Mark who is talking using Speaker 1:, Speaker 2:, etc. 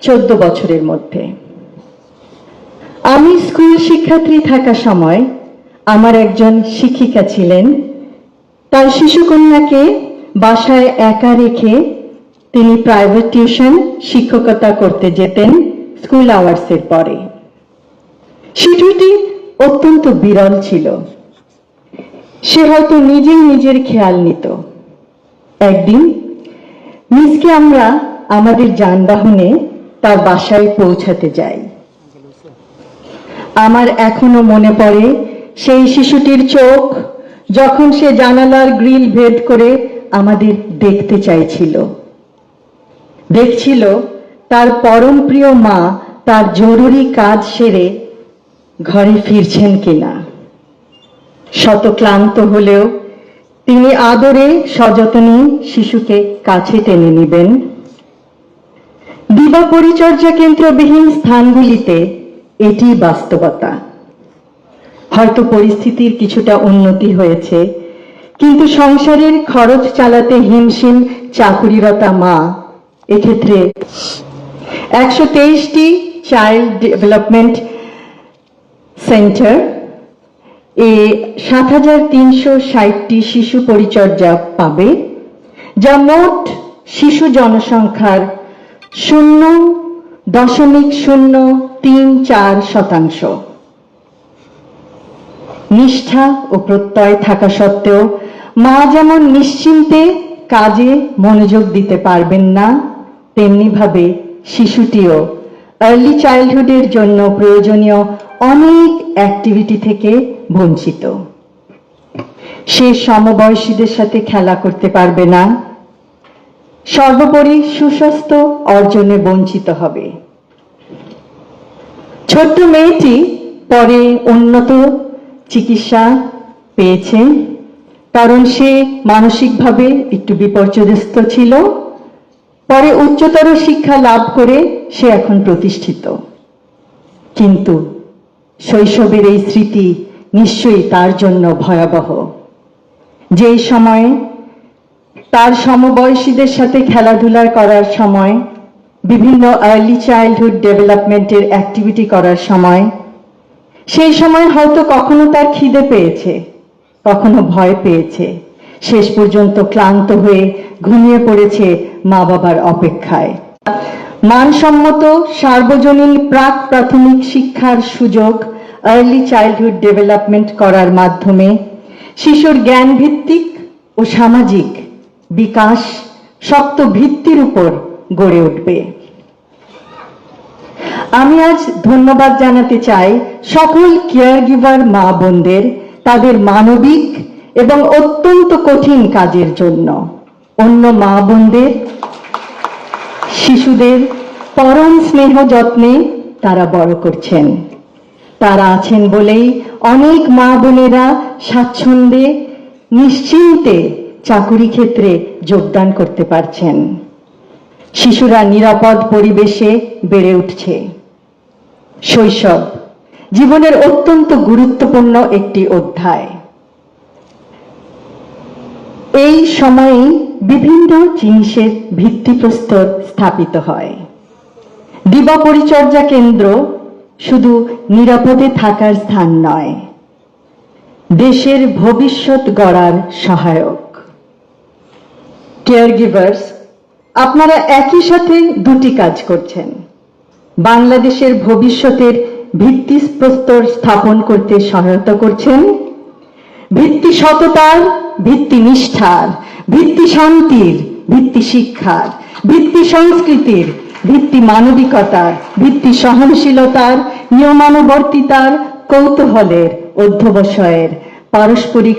Speaker 1: 14 বছরের মধ্যে। আমি স্কুল শিক্ষার্থী থাকা সময় আমার একজন শিক্ষিকা ছিলেন। তার শিশুকন্যাকে বাসায় একা রেখে তিনি প্রাইভেট টিউশন শিক্ষকতা করতে যেতেন স্কুল আওয়ার্সের পরে। শিশুটি অত্যন্ত বিরল ছিল। সে হয়তো নিজেই নিজের খেয়াল নিত। একদিন মিসকে আমরা আমাদের যানবাহনে তার বাসায় পৌঁছাতে যাই। আমার এখনো মনে পড়ে সেই শিশুটির চোখ যখন সে জানালার গ্রিল ভেদ করে আমাদের দেখতে চাইছিল। দেখছিল তার পরম প্রিয় মা তার জরুরি কাজ সেরে ঘরে ফিরছেন কিনা। শত ক্লান্ত হলেও তিনি আদরে সযত্নে শিশুকে কাছে টেনে নেবেন। দিবা পরিচর্যা কেন্দ্রবিহীন স্থানগুলিতে এটি বাস্তবতা। হয়তো পরিস্থিতির কিছুটা উন্নতি হয়েছে, কিন্তু সংসারের খরচ চালাতে হিমশিম চাকুরিরতা মা এক্ষেত্রে 123টি চাইল্ড ডেভেলপমেন্ট সেন্টার 7360টি শিশু পরিচর্যা পাবে, যা মোট শিশু জনসংখ্যার 0.034%। নিষ্ঠা ও প্রত্যয় থাকা সত্ত্বেও মা যেমন নিশ্চিন্তে কাজে মনোযোগ দিতে পারবেন না, তেমনি ভাবে শিশুটিও আর্লি চাইল্ডহুডের জন্য প্রয়োজনীয় অনেক অ্যাক্টিভিটি থেকে বঞ্চিত। সে সমবয়সীদের সাথে খেলা করতে পারবে না, সর্বোপরি সুস্বাস্থ্য অর্জনে বঞ্চিত হবে। ছোট্ট মেয়েটি পরে উন্নত চিকিৎসা পেয়েছে, কারণ সে মানসিকভাবে একটু বিপর্যস্ত ছিল। পরে উচ্চতর শিক্ষা লাভ করে সে এখন প্রতিষ্ঠিত। কিন্তু শৈশবের এই স্মৃতি নিশ্চয়ই তার জন্য ভয়াবহ। যেই সময়ে তার সমবয়সীদের সাথে খেলাধুলা করার সময়, বিভিন্ন আর্লি চাইল্ডহুড ডেভেলপমেন্টের অ্যাক্টিভিটি করার সময়, সেই সময় হয়তো কখনো তার খিদে পেয়েছে, কখনো ভয় পেয়েছে, শেষ পর্যন্ত ক্লান্ত হয়ে ঘুমিয়ে পড়েছে মা বাবার অপেক্ষায়। মানসম্মত সার্বজনীন প্রাক প্রাথমিক শিক্ষার সুযোগ আর্লি চাইল্ডহুড ডেভেলপমেন্ট করার মাধ্যমে শিশুর জ্ঞান ভিত্তিক ও সামাজিক বিকাশ শক্ত ভিত্তির উপর গড়ে উঠবে। আমি আজ ধন্যবাদ জানাতে চাই সকল কেয়ার গিভার মা বোনদের তাদের মানবিক এবং অত্যন্ত কঠিন কাজের জন্য। অন্য মা বোনদের শিশুদের পরম স্নেহ যত্নে তারা বড় করছেন। তারা আছেন বলেই অনেক মা বোনেরা স্বাচ্ছন্দ্যে নিশ্চিন্তে চাকুরি ক্ষেত্রে যোগদান করতে পারছেন। শিশুরা নিরাপদ পরিবেশে বেড়ে উঠছে। শৈশব জীবনের অত্যন্ত গুরুত্বপূর্ণ একটি অধ্যায়। এই সময়ে বিভিন্ন জিনিসের ভিত্তিপ্রস্তর স্থাপিত হয়। দিবা পরিচর্যা কেন্দ্র শুধু নিরাপদে থাকার স্থান নয়, দেশের ভবিষ্যৎ গড়ার সহায়ক। কেয়ার গিভার্স, আপনারা একই সাথে দুটি কাজ করছেন। বাংলাদেশের ভবিষ্যতের ভিত্তিপ্রস্তর স্থাপন করতে সহায়তা করছেন। ভিত্তি সততার, ভিত্তি নিষ্ঠার, ভিত্তি শান্তির, ভিত্তি শিক্ষার, ভিত্তি সংস্কৃতির, ভিত্তি মানবিকতার, ভিত্তি সহনশীলতার, নিয়মানুবর্তিতার, কৌতূহলের, অধ্যবসায়ের, পারস্পরিক